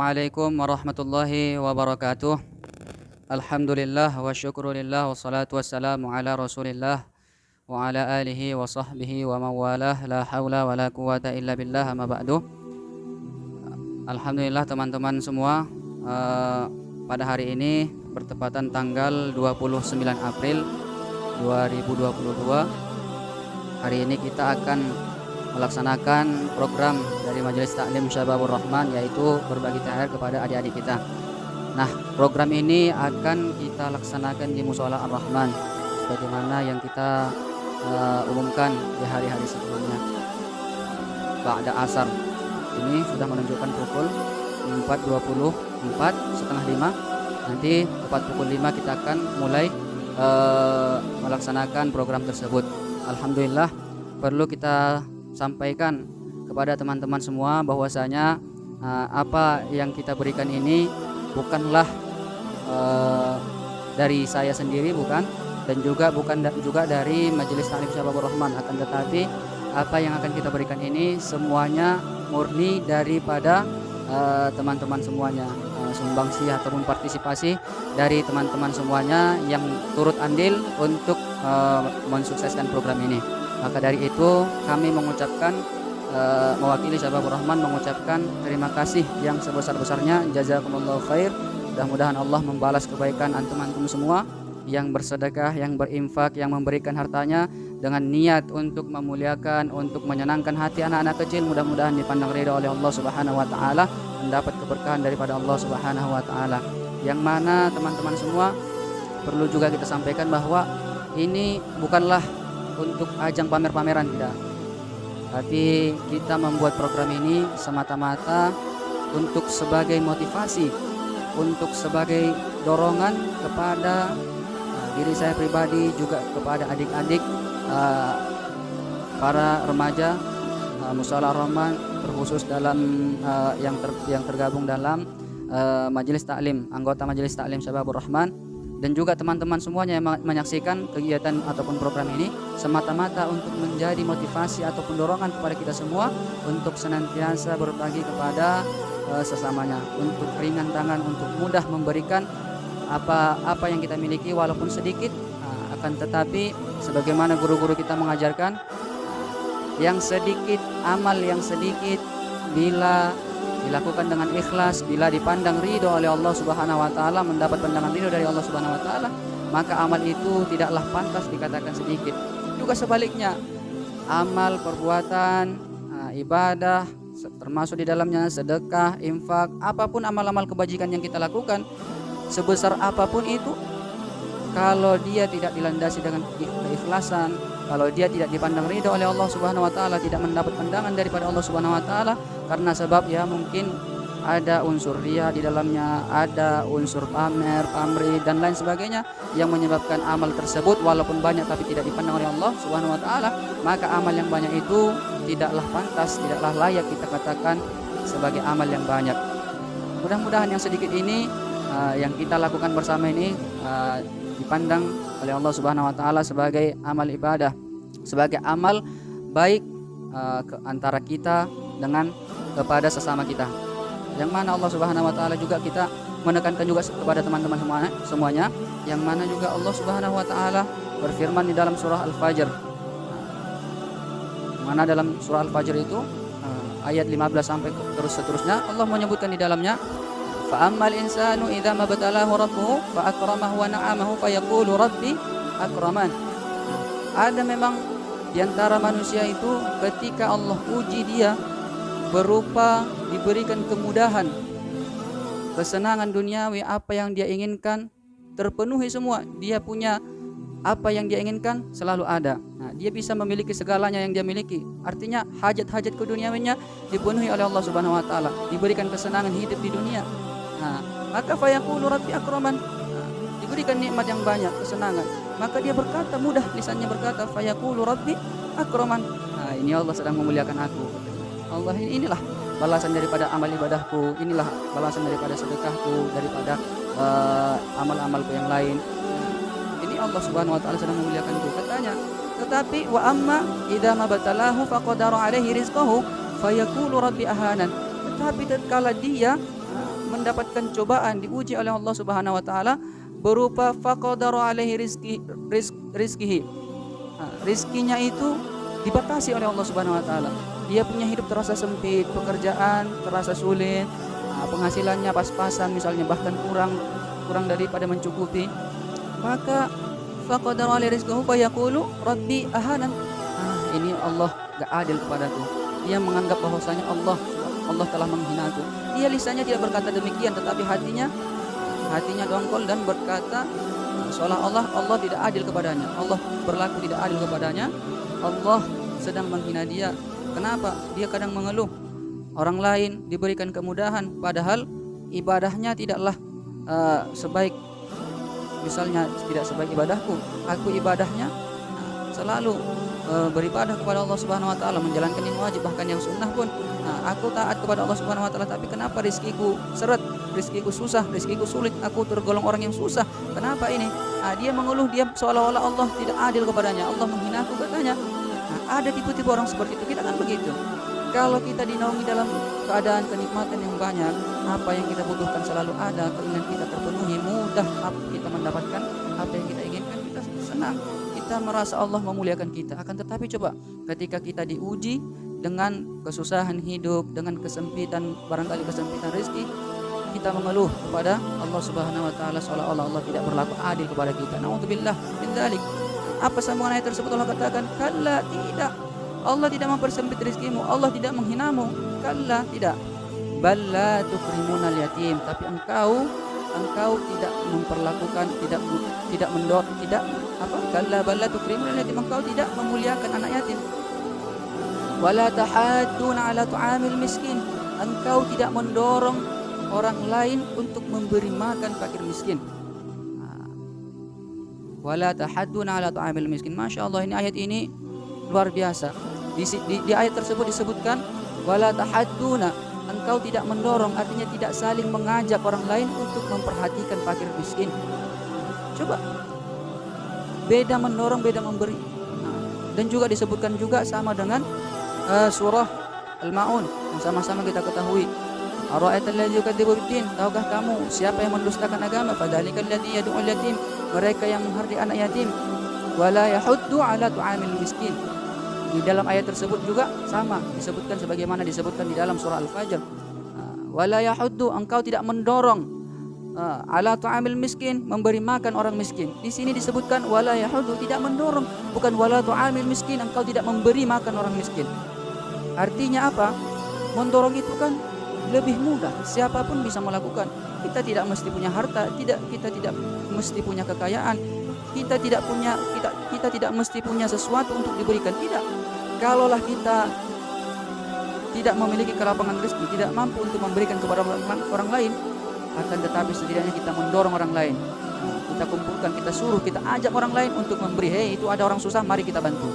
Assalamualaikum warahmatullahi wabarakatuh. Alhamdulillah wa syukurillah wassalatu wassalamu ala Rasulillah wa ala alihi wa sahbihi wa mawalah, la haula wa la quwata illa billah, amma ba'du. Alhamdulillah teman-teman semua, pada hari ini bertepatan tanggal 29 April 2022. Hari ini kita akan melaksanakan program dari Majelis Taklim Syababur Rahman, yaitu berbagi THR kepada adik-adik kita. Nah, program ini akan kita laksanakan di Mushola Ar-Rahman sebagaimana yang kita umumkan di hari-hari sebelumnya. Ba'da asar ini sudah menunjukkan pukul 4.24, setengah 5. Nanti tepat pukul 5 kita akan mulai melaksanakan program tersebut. Alhamdulillah, perlu kita sampaikan kepada teman-teman semua bahwasanya apa yang kita berikan ini bukanlah dari saya sendiri, bukan, dan bukan juga dari Majelis Taklim Syababur Rahman, akan tetapi apa yang akan kita berikan ini semuanya murni daripada teman-teman semuanya, sumbangsi ataupun partisipasi dari teman-teman semuanya yang turut andil untuk mensukseskan program ini. Maka dari itu kami mengucapkan, mewakili Syababur Rahman mengucapkan terima kasih yang sebesar-besarnya, jazakumullahu khair. Mudah-mudahan Allah membalas kebaikan antum-antum semua yang bersedekah, yang berinfak, yang memberikan hartanya dengan niat untuk memuliakan, untuk menyenangkan hati anak-anak kecil. Mudah-mudahan dipandang ridha oleh Allah Subhanahu wa taala, mendapat keberkahan daripada Allah Subhanahu wa taala. Yang mana teman-teman semua perlu juga kita sampaikan bahwa ini bukanlah untuk ajang pamer-pameran, tidak. Tapi kita membuat program ini semata-mata untuk sebagai motivasi, untuk sebagai dorongan kepada diri saya pribadi, juga kepada adik-adik para remaja Mushola Ar-Rahman, terkhusus dalam yang tergabung dalam Majelis Taklim, anggota Majelis Taklim Syababur Rahman, dan juga teman-teman semuanya yang menyaksikan kegiatan ataupun program ini semata-mata untuk menjadi motivasi ataupun dorongan kepada kita semua untuk senantiasa berbagi kepada sesamanya, untuk ringan tangan, untuk mudah memberikan apa yang kita miliki walaupun sedikit. Akan tetapi sebagaimana guru-guru kita mengajarkan, yang sedikit, amal yang sedikit bila dilakukan dengan ikhlas, bila dipandang ridho oleh Allah Subhanahu wa taala, mendapat pandangan ridho dari Allah Subhanahu wa taala, maka amal itu tidaklah pantas dikatakan sedikit. Juga sebaliknya, amal, perbuatan, ibadah, termasuk di dalamnya sedekah, infak, apapun amal-amal kebajikan yang kita lakukan, sebesar apapun itu, kalau dia tidak dilandasi dengan keikhlasan, kalau dia tidak dipandang ridho oleh Allah Subhanahu wa taala, tidak mendapat pandangan daripada Allah Subhanahu wa taala, karena sebab ya mungkin ada unsur riya di dalamnya, ada unsur pamer, pamrih dan lain sebagainya yang menyebabkan amal tersebut walaupun banyak tapi tidak dipandang oleh Allah Subhanahu wa taala, maka amal yang banyak itu tidaklah pantas, tidaklah layak kita katakan sebagai amal yang banyak. Mudah-mudahan yang sedikit ini yang kita lakukan bersama ini dipandang oleh Allah Subhanahu wa taala sebagai amal ibadah, sebagai amal baik antara kita dengan kepada sesama kita. Yang mana Allah Subhanahu wa taala juga kita menekankan juga kepada teman-teman semuanya, yang mana juga Allah Subhanahu wa taala berfirman di dalam surah Al-Fajr. Mana dalam surah Al-Fajr itu ayat 15 sampai seterusnya Allah menyebutkan di dalamnya, fa'ammal insanu idza mabtalahu rabbuhu fa akramahu wa na'amahu fa yaqulu rabbi akraman. Ada memang di antara manusia itu ketika Allah uji dia berupa diberikan kemudahan, kesenangan duniawi, apa yang dia inginkan terpenuhi semua, dia punya apa yang dia inginkan selalu ada. Nah, dia bisa memiliki segalanya yang dia miliki. Artinya hajat-hajat keduniawinya dipenuhi oleh Allah Subhanahu wa taala, diberikan kesenangan hidup di dunia. Nah, maka fayaqulu rabbi akraman, diberikan nikmat yang banyak, kesenangan, maka dia berkata, mudah lisannya berkata, fayaqulu rabbi akraman. Nah, ini Allah sedang memuliakan aku. Allah, inilah balasan daripada amal ibadahku, inilah balasan daripada sedekahku, daripada amal-amalku yang lain. Ini Allah Subhanahu wa taala sedang memuliakanku, katanya. Tetapi wa amma idza mabtalahu faqadara alaihi rizqahu fayaqulu rabbi ahanan. Tetapi tatkala dia mendapatkan cobaan, diuji oleh Allah Subhanahu wa taala berupa faqadara alaihi rizqihi. Rizkinya itu dibatasi oleh Allah Subhanahu wa taala. Dia punya hidup terasa sempit, pekerjaan terasa sulit, penghasilannya pas-pasan misalnya, bahkan kurang daripada mencukupi. Maka faqadara alaihi rizqahu fa yaqulu rabbi ahanan. Ini Allah gak adil kepadaku. Dia menganggap bahwasanya Allah telah menghinaku. Dia lisannya tidak berkata demikian, tetapi hatinya dongkol dan berkata seolah-olah Allah tidak adil kepadanya. Allah berlaku tidak adil kepadanya. Allah sedang menghina dia. Kenapa? Dia kadang mengeluh orang lain diberikan kemudahan, padahal ibadahnya tidaklah sebaik, misalnya tidak sebaik ibadahku. Aku ibadahnya selalu beribadah kepada Allah Subhanahu wa taala, menjalankan yang wajib, bahkan yang sunnah pun aku taat kepada Allah Subhanahu wa taala, tapi kenapa rizkiku seret, rizkiku susah, rizkiku sulit, aku tergolong orang yang susah. Kenapa ini? Dia mengeluh, dia seolah-olah Allah tidak adil kepadanya, Allah menghinaku katanya. Ada tipe-tipe orang seperti itu. Kita kan begitu. Kalau kita dinaungi dalam keadaan kenikmatan yang banyak, apa yang kita butuhkan selalu ada, keinginan kita terpenuhi, mudah kita mendapatkan apa yang kita inginkan, kita senang, kita merasa Allah memuliakan kita. Akan tetapi coba ketika kita diuji dengan kesusahan hidup, dengan kesempitan, barangkali kesempitan rezeki, kita mengeluh kepada Allah Subhanahu wa taala seolah-olah Allah tidak berlaku adil kepada kita. Nauzubillah min dzalik. Apa sambungan ayat tersebut? Allah katakan, kalla, tidak. Allah tidak mempersempit rezekimu, Allah tidak menghinamu. Kalla, tidak. Balla tukrimunal yatim, tapi engkau tidak memperlakukan, kalla balla tukrimunal yatim, engkau tidak memuliakan anak yatim. Wala tahadduna ala tu'amil miskin, engkau tidak mendorong orang lain untuk memberi makan fakir miskin. Wala tahadduna ala tu'amil miskin. Masya Allah, ini ayat ini luar biasa. Di ayat tersebut disebutkan wala tahadduna, engkau tidak mendorong, artinya tidak saling mengajak orang lain untuk memperhatikan fakir miskin. Coba, beda mendorong, beda memberi. Dan juga disebutkan juga sama dengan surah Al-Ma'un yang sama-sama kita ketahui. Ara'aital ladzi yukadzibu biddin, tahukah kamu siapa yang mendustakan agama? Fadzalikal ladzi yad'ul yatim, mereka yang menghardik anak yatim. Wala yahuddu ala tu'amil miskin. Di dalam ayat tersebut juga sama disebutkan sebagaimana disebutkan di dalam surah Al-Fajr. Wala yahuddu, engkau tidak mendorong ala tu'amil miskin, memberi makan orang miskin. Di sini disebutkan wala yahuddu, tidak mendorong, bukan wala tu'amil miskin, engkau tidak memberi makan orang miskin. Artinya apa? Mendorong itu kan lebih mudah, siapapun bisa melakukan. Kita tidak mesti punya harta, kita tidak mesti punya kekayaan, kita tidak mesti punya sesuatu untuk diberikan. Tidak. Kalaulah kita tidak memiliki kelapangan rezeki, tidak mampu untuk memberikan kepada orang lain, akan tetapi setidaknya kita mendorong orang lain. Kita kumpulkan, kita suruh, kita ajak orang lain untuk memberi. Hei, itu ada orang susah, mari kita bantu.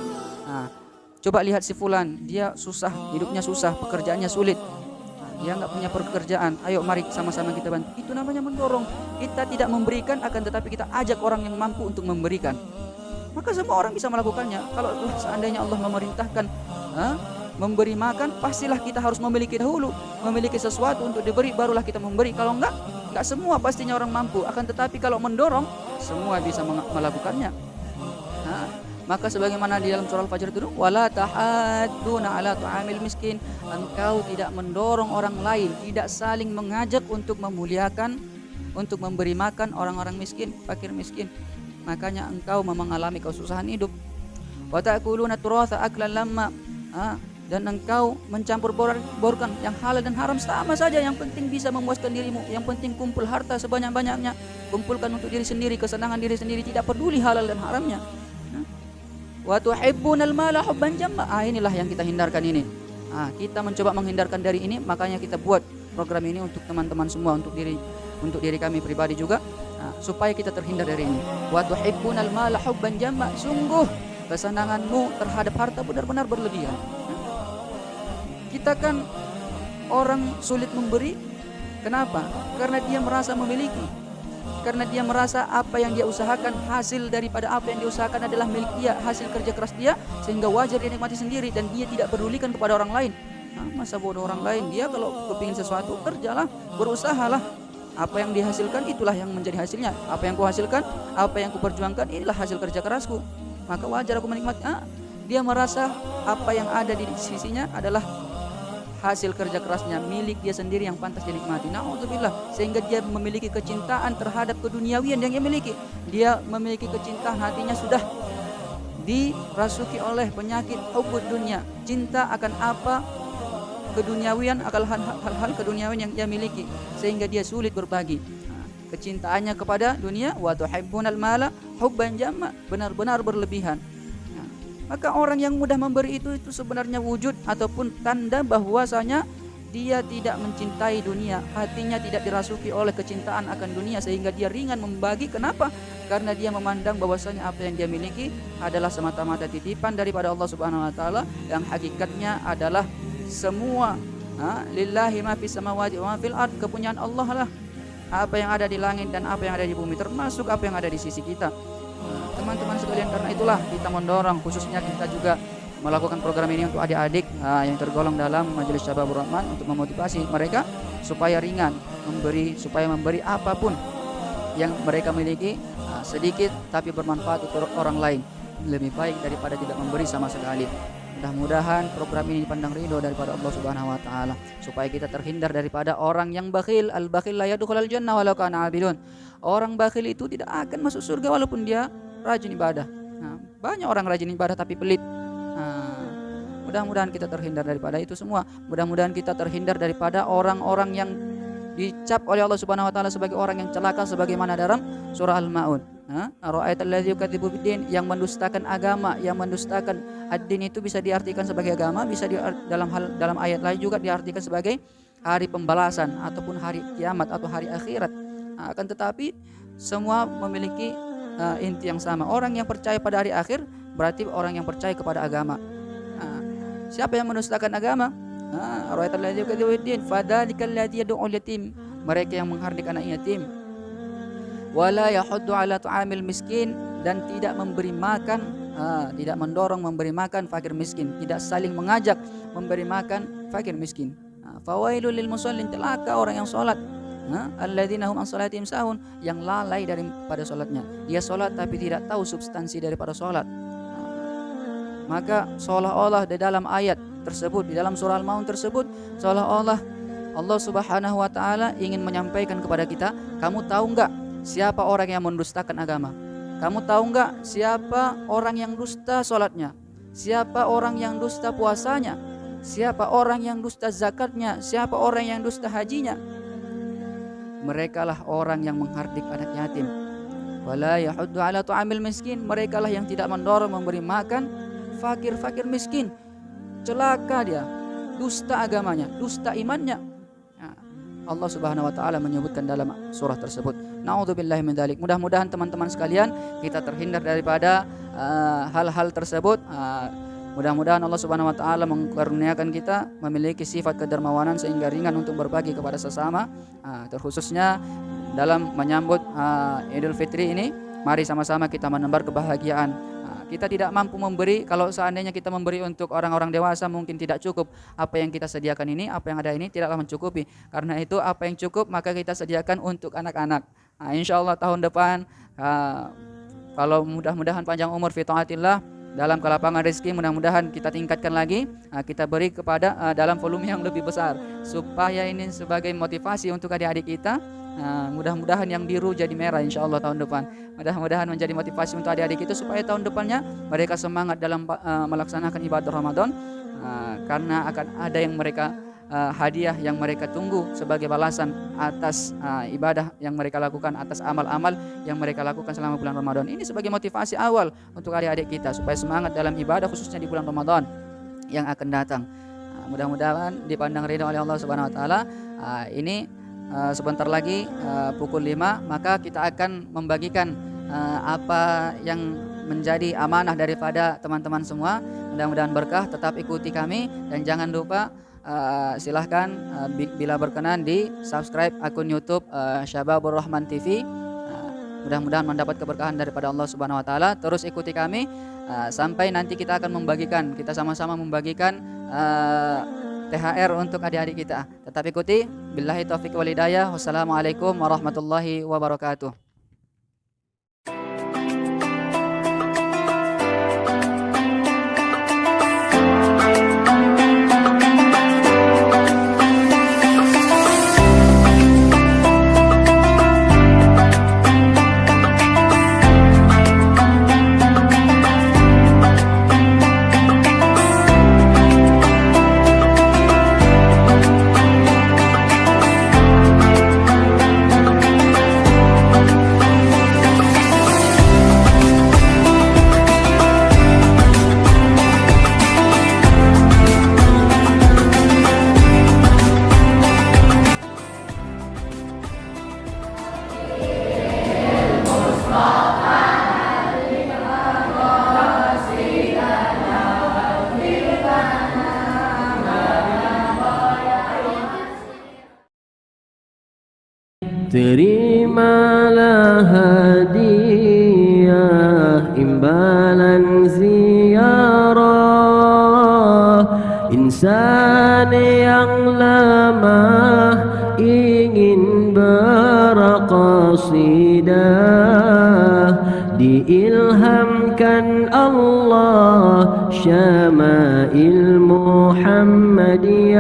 Coba lihat si fulan, dia susah, hidupnya susah, pekerjaannya sulit. Dia nggak punya pekerjaan, ayo mari sama-sama kita bantu. Itu namanya mendorong. Kita tidak memberikan, akan tetapi kita ajak orang yang mampu untuk memberikan. Maka semua orang bisa melakukannya. Kalau seandainya Allah memerintahkan memberi makan, pastilah kita harus memiliki dahulu, memiliki sesuatu untuk diberi, barulah kita memberi. Kalau enggak semua pastinya orang mampu. Akan tetapi kalau mendorong, semua bisa melakukannya. Maka sebagaimana di dalam surah Al-Fajr itu, wala tahadduna ala tu'amil miskin, engkau tidak mendorong orang lain, tidak saling mengajak untuk memuliakan, untuk memberi makan orang-orang miskin, fakir miskin. Makanya engkau mengalami kesusahan hidup. Wa ta'kuluna turatha aklan lamma, dan engkau mencampur borkan yang halal dan haram sama saja. Yang penting bisa memuaskan dirimu, yang penting kumpul harta sebanyak-banyaknya, kumpulkan untuk diri sendiri, kesenangan diri sendiri, tidak peduli halal dan haramnya. Wa tuhibbunal mala hubban jamma. Inilah yang kita hindarkan ini. Kita mencoba menghindarkan dari ini, makanya kita buat program ini untuk teman-teman semua, untuk diri kami pribadi juga, supaya kita terhindar dari ini. Wa tuhibbunal mala hubban jamma. Sungguh kesenanganmu terhadap harta benar-benar berlebihan. Kita kan orang sulit memberi. Kenapa? Karena dia merasa memiliki. Karena dia merasa apa yang dia usahakan, hasil daripada apa yang dia usahakan adalah milik dia, hasil kerja keras dia, sehingga wajar dia nikmati sendiri dan dia tidak pedulikan kepada orang lain. Masa bodoh orang lain? Dia kalau kepingin sesuatu kerjalah, berusahalah. Apa yang dihasilkan itulah yang menjadi hasilnya. Apa yang kuhasilkan, apa yang kuperjuangkan, inilah hasil kerja kerasku. Maka wajar aku menikmati. Dia merasa apa yang ada di sisinya adalah hasil kerja kerasnya, milik dia sendiri yang pantas dinikmati. Na'udzubillah. Sehingga dia memiliki kecintaan terhadap keduniawian yang dia miliki. Dia memiliki kecintaan, hatinya sudah dirasuki oleh penyakit hubbud dunia, cinta akan apa keduniawian, akan hal-hal keduniawian yang dia miliki, sehingga dia sulit berbagi. Kecintaannya kepada dunia, wa tuhibbunal mala hubban jamma, benar-benar berlebihan. Maka orang yang mudah memberi itu sebenarnya wujud ataupun tanda bahwasanya dia tidak mencintai dunia, hatinya tidak dirasuki oleh kecintaan akan dunia, sehingga dia ringan membagi. Kenapa? Karena dia memandang bahwasanya apa yang dia miliki adalah semata-mata titipan daripada Allah Subhanahu wa taala, yang hakikatnya adalah semua lillahi ma fis samawati wa ma fil ard, kepunyaan Allah lah. Apa yang ada di langit dan apa yang ada di bumi, termasuk apa yang ada di sisi kita. Teman-teman sekalian, karena itulah kita mendorong, khususnya kita juga melakukan program ini untuk adik-adik yang tergolong dalam Majelis Syababur Rahman, untuk memotivasi mereka supaya ringan memberi, supaya memberi apapun yang mereka miliki, sedikit tapi bermanfaat untuk orang lain, lebih baik daripada tidak memberi sama sekali. Mudah-mudahan program ini dipandang ridho daripada Allah Subhanahu wa taala, supaya kita terhindar daripada orang yang bakhil. Al-bakhil la yadkhulul jannah walau kana 'abidun. Orang bakhil itu tidak akan masuk surga walaupun dia rajin ibadah. Banyak orang rajin ibadah tapi pelit. Mudah-mudahan kita terhindar daripada itu semua. Mudah-mudahan kita terhindar daripada orang-orang yang dicap oleh Allah Subhanahu wa taala sebagai orang yang celaka, sebagaimana dalam surah Al-Maun. Ara'aital ladzi yukadzibu biddin, yang mendustakan agama, yang mendustakan ad-din itu bisa diartikan sebagai agama, bisa dalam ayat lain juga diartikan sebagai hari pembalasan ataupun hari kiamat atau hari akhirat. Akan tetapi semua memiliki inti yang sama. Orang yang percaya pada hari akhir berarti orang yang percaya kepada agama. Siapa yang mendustakan agama? Ara'aital ladzi yukadzibu biddin fadzalikal ladzi yad'ul yatim, mereka yang menghardik anak yatim. Wala yahuddu ala ta'amil miskin, dan tidak memberi makan, tidak mendorong memberi makan fakir miskin, tidak saling mengajak memberi makan fakir miskin. Fawailul lil musallin, celaka orang yang salat, alladzina hum an salatihim sahun, yang lalai daripada salatnya. Dia salat tapi tidak tahu substansi daripada salat. Maka seolah-olah di dalam ayat tersebut, di dalam surah Al-Maun tersebut, seolah-olah Allah Subhanahu wa taala ingin menyampaikan kepada kita, kamu tahu enggak siapa orang yang mendustakan agama? Kamu tahu enggak siapa orang yang dusta salatnya? Siapa orang yang dusta puasanya? Siapa orang yang dusta zakatnya? Siapa orang yang dusta hajinya? Merekalah orang yang menghardik anak yatim. Wala yahuddu ala ta'amil miskin, merekalah yang tidak mendorong memberi makan fakir-fakir miskin. Celaka dia, dusta agamanya, dusta imannya. Allah Subhanahu wa taala menyebutkan dalam surah tersebut. Na'udzubillahi min dzalik. Mudah-mudahan teman-teman sekalian kita terhindar daripada hal-hal tersebut. Mudah-mudahan Allah Subhanahu wa taala mengkaruniakan kita memiliki sifat kedermawanan sehingga ringan untuk berbagi kepada sesama, terkhususnya dalam menyambut Idul Fitri ini. Mari sama-sama kita menebar kebahagiaan. Kita tidak mampu memberi, kalau seandainya kita memberi untuk orang-orang dewasa mungkin tidak cukup. Apa yang kita sediakan ini, apa yang ada ini tidaklah mencukupi. Karena itu apa yang cukup maka kita sediakan untuk anak-anak. Insya Allah tahun depan kalau mudah-mudahan panjang umur fi taatillah, dalam kelapangan rezeki, mudah-mudahan kita tingkatkan lagi, kita beri kepada dalam volume yang lebih besar, supaya ini sebagai motivasi untuk adik-adik kita. Mudah-mudahan yang biru jadi merah insya Allah tahun depan. Mudah-mudahan menjadi motivasi untuk adik-adik itu supaya tahun depannya mereka semangat dalam melaksanakan ibadah Ramadan, karena akan ada yang mereka hadiah yang mereka tunggu sebagai balasan atas ibadah yang mereka lakukan, atas amal-amal yang mereka lakukan selama bulan Ramadan. Ini sebagai motivasi awal untuk adik-adik kita supaya semangat dalam ibadah khususnya di bulan Ramadan yang akan datang. Mudah-mudahan dipandang ridha oleh Allah Subhanahu wa taala. Ini sebentar lagi pukul 5 maka kita akan membagikan apa yang menjadi amanah daripada teman-teman semua. Mudah-mudahan berkah. Tetap ikuti kami dan jangan lupa silahkan bila berkenan di subscribe akun YouTube Syababur Rahman TV. Mudah-mudahan mendapat keberkahan daripada Allah Subhanahu wa taala. Terus ikuti kami sampai nanti kita akan membagikan, kita sama-sama membagikan THR untuk adik-adik kita. Tetap ikuti. Billahi taufiq wal hidayah. Wassalamualaikum warahmatullahi wabarakatuh. Terimalah hadiah imbalan ziarah insan yang lemah ingin berqasidah diilhamkan Allah syama'il Muhammadiyah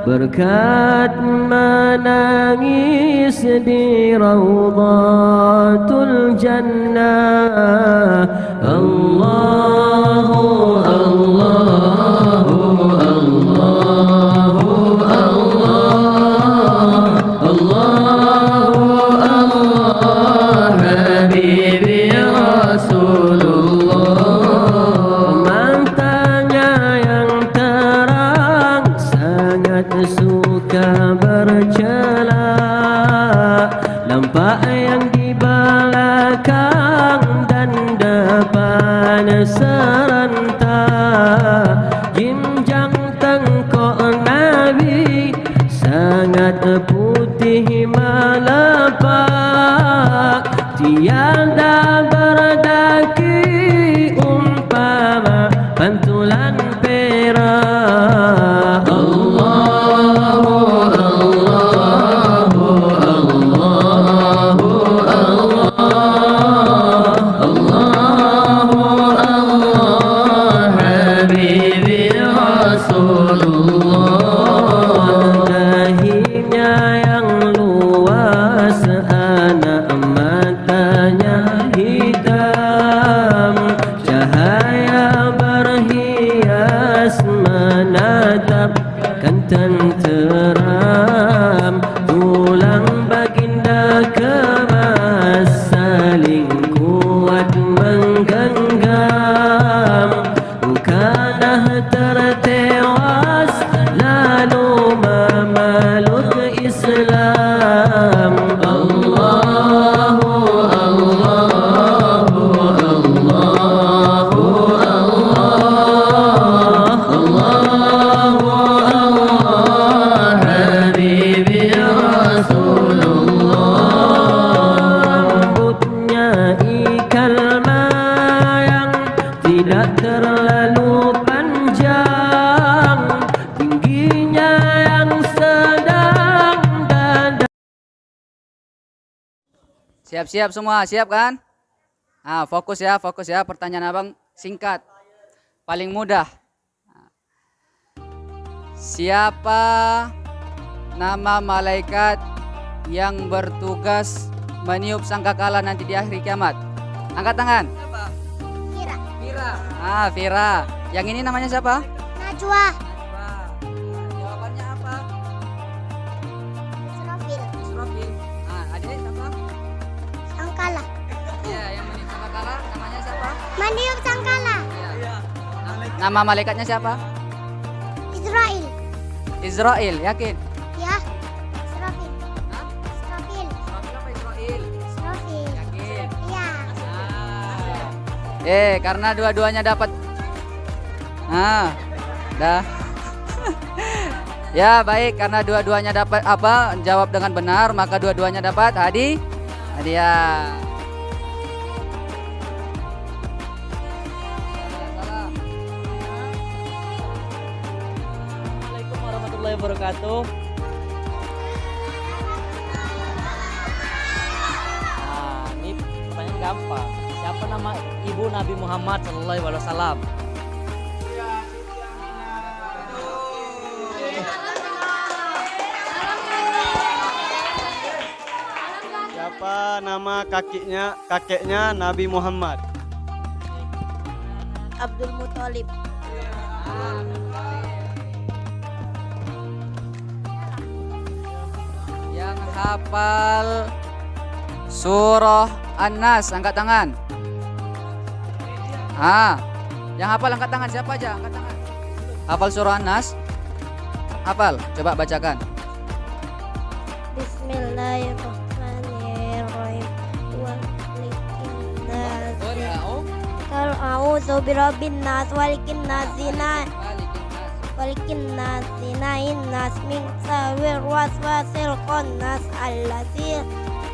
berkat menangis di Raudhatul Jannah. Allahu Allahu Allahu Allah Allahu Allah Habibi Rasulullah. Matanya yang terang sangat suka bercela, nampak yang di belakang dan depan serentak. Jinjang tengkok Nabi sangat putih melepak, tiada berdaki umpama pantulan perak. Allahu Allahu Allahu Allahu Allah Habibi Rasulullah. Dahinya yang luas, anak matanya hitam, cahaya berhias menatapkan tenteram. Tulang baginda kemas saling kuat menggenggam, bukanlah tertewas lalu memeluk Islam. Allahu Allahu Allahu Allahu Allah Habibi Rasulullah. Rambutnya ikal mayang, tidak terlalu panjang, tingginya yang sedang dan Siap-siap semua, siap kan? Ah, fokus ya, pertanyaan abang singkat, paling mudah. Siapa nama malaikat yang bertugas meniup sangkakala nanti di akhir kiamat? Angkat tangan. Fira. Fira. Ah, Fira. Yang ini namanya siapa? Najwa. Jawabannya apa? Israfil. Israfil. Ah, adik siapa? Sangkala. Ya, yang meniup sangkakala namanya siapa? Meniup sangkala. Ya. Nama malaikatnya siapa? Israel. Israel, yakin? Ya. Israfil. Hah? Israfil. Israfil apa Israel? Israfil. Yakin? Ya. Karena dua-duanya dapat. Dah. Ya, baik, karena dua-duanya dapat jawab dengan benar, maka dua-duanya dapat hadiah. Salah. warahmatullahi wabarakatuh. Nah, ini pertanyaan gampang. Siapa nama ibu Nabi Muhammad sallallahu alaihi wasallam? Siapa nama kakeknya Nabi Muhammad? Abdul Muthalib. Yang hafal surah An-Nas angkat tangan. Yang hafal angkat tangan, siapa aja angkat tangan. Hafal surah An-Nas? Hafal, coba bacakan. Bismillahirrahmanirrahim. Qul a'udzu birabbin nas walikin nasina innas min syarril waswasil khannas allazi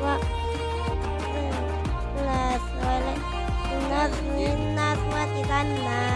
wa nas walikin nas min nas wa titannas